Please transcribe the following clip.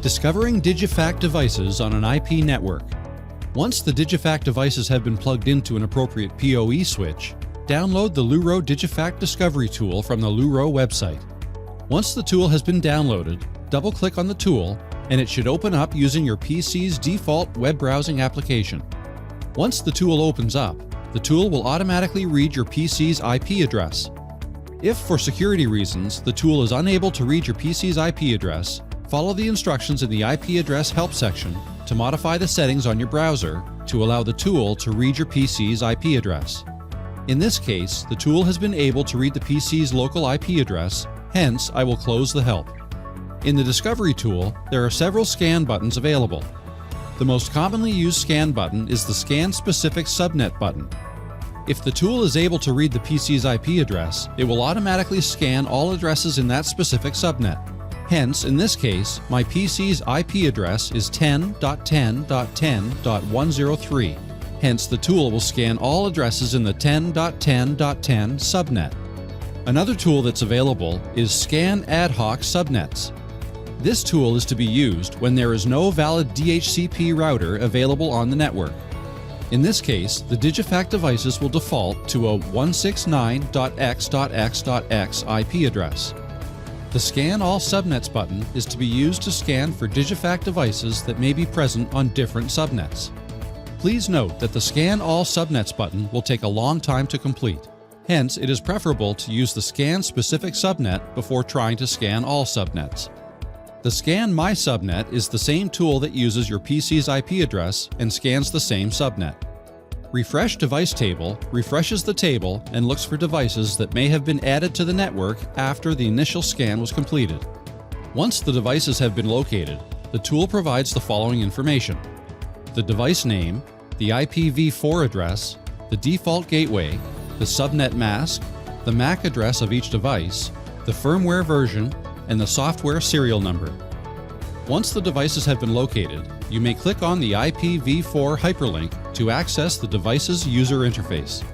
Discovering DigiFact devices on an IP network. Once the DigiFact devices have been plugged into an appropriate PoE switch, download the Louroe DigiFact Discovery Tool from the Louroe website. Once the tool has been downloaded, double-click on the tool and it should open up using your PC's default web browsing application. Once the tool opens up, the tool will automatically read your PC's IP address. If, for security reasons, the tool is unable to read your PC's IP address, follow the instructions in the IP address help section to modify the settings on your browser to allow the tool to read your PC's IP address. In this case, the tool has been able to read the PC's local IP address, hence I will close the help. In the Discovery tool, there are several scan buttons available. The most commonly used scan button is the Scan Specific Subnet button. If the tool is able to read the PC's IP address, it will automatically scan all addresses in that specific subnet. Hence, in this case, my PC's IP address is 10.10.10.103. Hence, the tool will scan all addresses in the 10.10.10 subnet. Another tool that's available is Scan Ad Hoc Subnets. This tool is to be used when there is no valid DHCP router available on the network. In this case, the DigiFact devices will default to a 169.x.x.x IP address. The Scan All Subnets button is to be used to scan for DigiFact devices that may be present on different subnets. Please note that the Scan All Subnets button will take a long time to complete. Hence, it is preferable to use the Scan Specific Subnet before trying to scan all subnets. The Scan My Subnet is the same tool that uses your PC's IP address and scans the same subnet. Refresh Device Table refreshes the table and looks for devices that may have been added to the network after the initial scan was completed. Once the devices have been located, the tool provides the following information: the device name, the IPv4 address, the default gateway, the subnet mask, the MAC address of each device, the firmware version, and the software serial number. Once the devices have been located, you may click on the IPv4 hyperlink to access the device's user interface.